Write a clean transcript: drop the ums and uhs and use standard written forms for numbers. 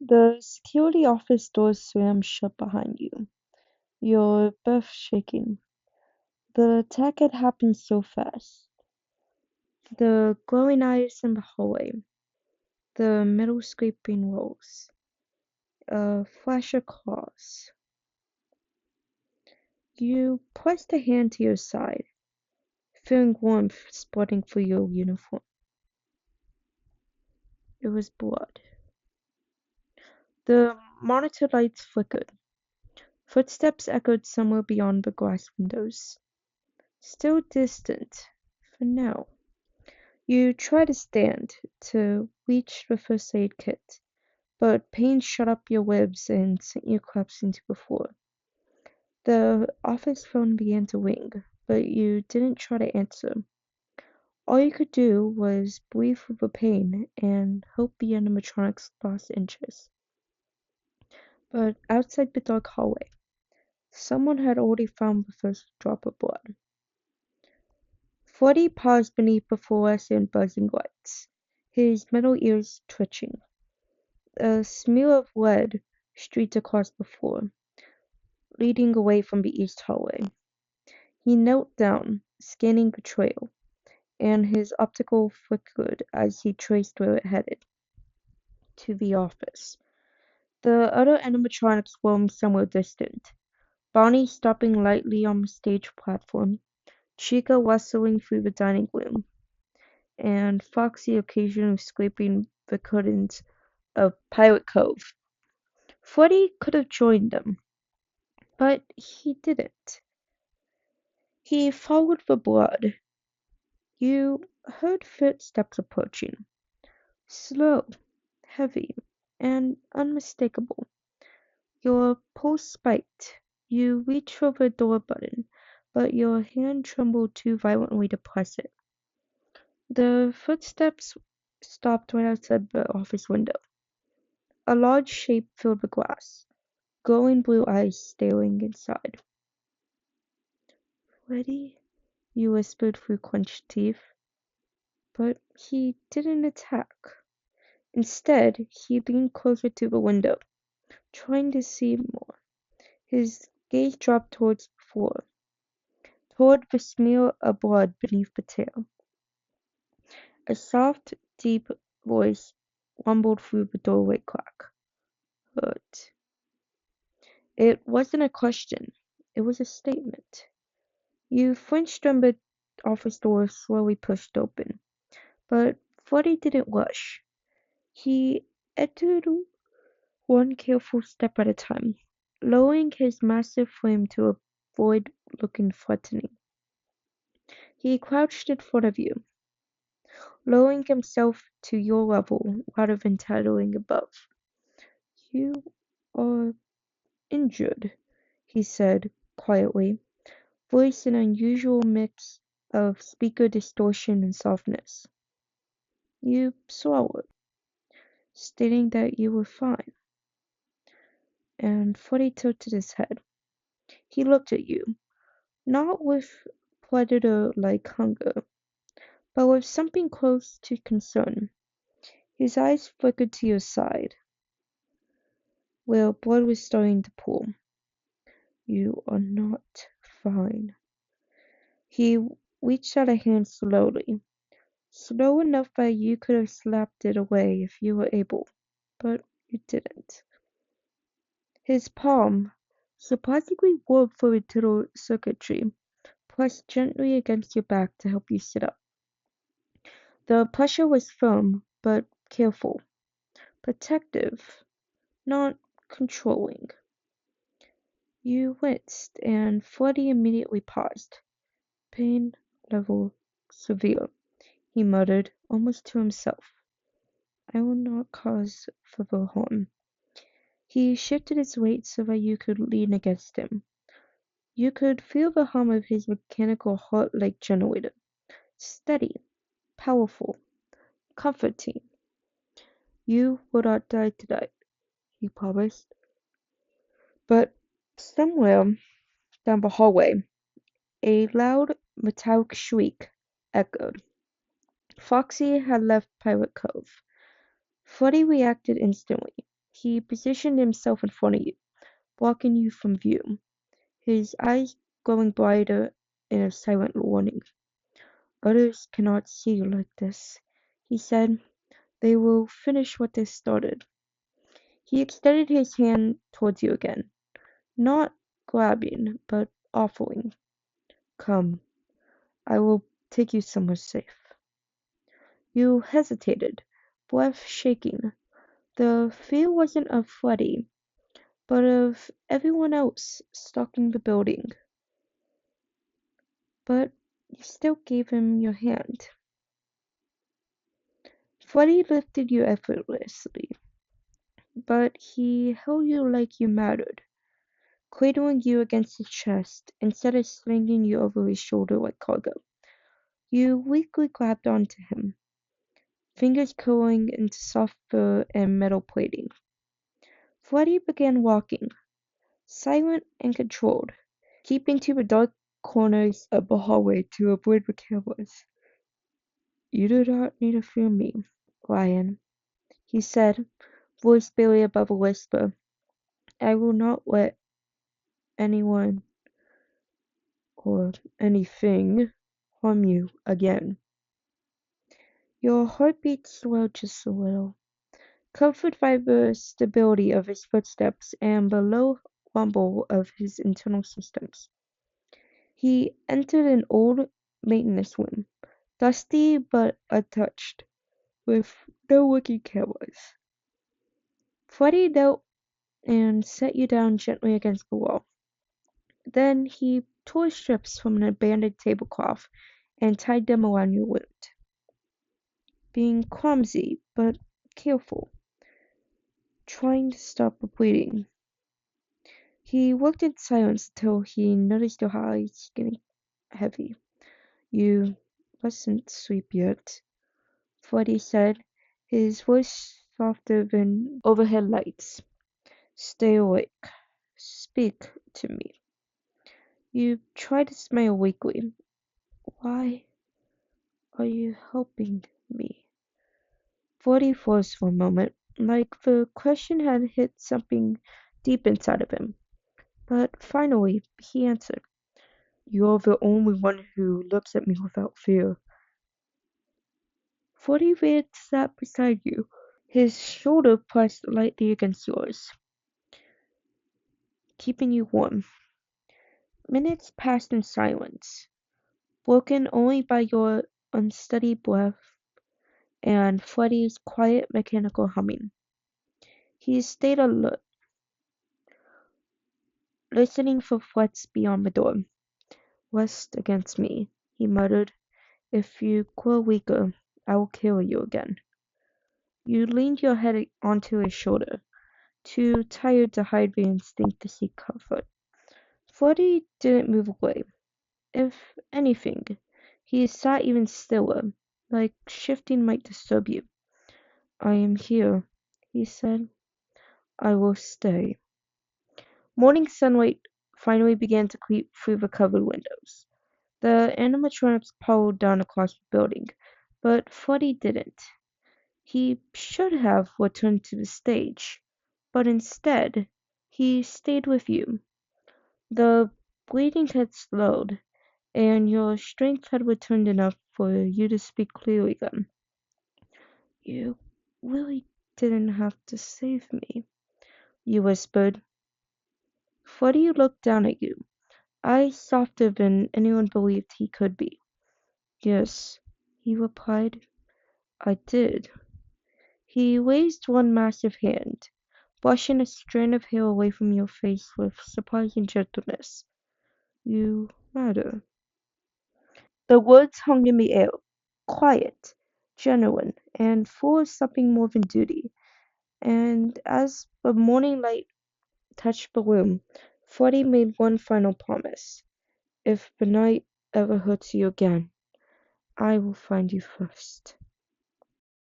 The security office doors slammed shut behind you, your breath shaking. The attack had happened so fast. The glowing eyes in the hallway, the metal scraping walls, a flash of claws. You pressed a hand to your side, feeling warmth spreading through your uniform. It was blood. The monitor lights flickered. Footsteps echoed somewhere beyond the glass windows. Still distant, for now. You tried to stand, to reach the first aid kit, but pain shot up your ribs and sent you collapsing to the floor. The office phone began to ring, but you didn't try to answer. All you could do was breathe through the pain and hope the animatronics lost interest. But outside the dark hallway, someone had already found the first drop of blood. Freddy paused beneath the fluorescent buzzing lights, his metal ears twitching. A smear of lead streaked across the floor, leading away from the east hallway. He knelt down, scanning the trail, and his optical flickered as he traced where it headed. To the office. The other animatronics roamed somewhere distant. Bonnie stopping lightly on the stage platform, Chica rustling through the dining room, and Foxy occasionally scraping the curtains of Pirate Cove. Freddy could have joined them, but he didn't. He followed the blood. You heard footsteps approaching, slow, heavy, and unmistakable. Your pulse spiked. You reached for the door button, but your hand trembled too violently to press it. The footsteps stopped right outside the office window. A large shape filled the glass, glowing blue eyes staring inside. Freddy? You whispered through clenched teeth. But he didn't attack. Instead, he leaned closer to the window, trying to see more. His gaze dropped towards the floor, toward the smear of blood beneath the tail. A soft, deep voice rumbled through the doorway crack. Hurt. It wasn't a question. It was a statement. You flinched when the office door slowly pushed open. But Freddy didn't rush. He entered one careful step at a time, lowering his massive frame to avoid looking threatening. He crouched in front of you, lowering himself to your level rather than towering above. You are injured, he said quietly, voice an unusual mix of speaker distortion and softness. You swallowed, stating that you were fine. And Freddy tilted his head. He looked at you, not with predator-like hunger, but with something close to concern. His eyes flickered to your side, where blood was starting to pool. You are not fine. He reached out a hand slowly, slow enough that you could have slapped it away if you were able, but you didn't. His palm, surprisingly warm for internal circuitry, pressed gently against your back to help you sit up. The pressure was firm, but careful, protective, not controlling. You winced, and Freddy immediately paused. Pain level severe, he muttered, almost to himself. I will not cause further harm. He shifted his weight so that you could lean against him. You could feel the hum of his mechanical heart-like generator. Steady, powerful, comforting. You will not die tonight, he promised. But somewhere down the hallway, a loud, metallic shriek echoed. Foxy had left Pirate Cove. Freddy reacted instantly. He positioned himself in front of you, blocking you from view, his eyes glowing brighter in a silent warning. Others cannot see you like this, he said. They will finish what they started. He extended his hand towards you again, not grabbing, but offering. Come, I will take you somewhere safe. You hesitated, breath shaking. The fear wasn't of Freddy, but of everyone else stalking the building. But you still gave him your hand. Freddy lifted you effortlessly, but he held you like you mattered, cradling you against his chest instead of slinging you over his shoulder like cargo. You weakly grabbed onto him, fingers curling into soft fur and metal plating. Freddy began walking, silent and controlled, keeping to the dark corners of the hallway to avoid the cameras. You do not need to fear me, Ryan, he said, voice barely above a whisper. I will not let anyone or anything harm you again. Your heartbeat slowed just a little, comforted by the stability of his footsteps and the low rumble of his internal systems. He entered an old maintenance room, dusty but untouched, with no working cameras. Freddy knelt and set you down gently against the wall. Then he tore strips from an abandoned tablecloth and tied them around your wound. Being clumsy but careful, trying to stop the bleeding. He worked in silence till he noticed your eyes getting heavy. You mustn't sleep yet, Freddy said, his voice softer than overhead lights. Stay awake. Speak to me. You tried to smile weakly. Why are you helping me? Freddy froze for a moment, like the question had hit something deep inside of him. But finally, he answered. You're the only one who looks at me without fear. Freddy Red sat beside you, his shoulder pressed lightly against yours, keeping you warm. Minutes passed in silence, broken only by your unsteady breath and Freddy's quiet mechanical humming. He stayed alert, listening for threats beyond the door. Rest against me, he muttered. If you grow weaker, I will kill you again. You leaned your head onto his shoulder, too tired to hide the instinct to seek comfort. Freddy didn't move away. If anything, he sat even stiller, like shifting might disturb you. I am here, he said. I will stay. Morning sunlight finally began to creep through the covered windows. The animatronics piled down across the building, but Freddy didn't. He should have returned to the stage, but instead, he stayed with you. The bleeding had slowed, and your strength had returned enough for you to speak clearly again. You really didn't have to save me, you whispered. Freddy looked down at you, eyes softer than anyone believed he could be. Yes, he replied. I did. He raised one massive hand, brushing a strand of hair away from your face with surprising gentleness. You matter. The words hung in the air, quiet, genuine, and full of something more than duty. And as the morning light touched the room, Freddy made one final promise. If the night ever hurts you again, I will find you first.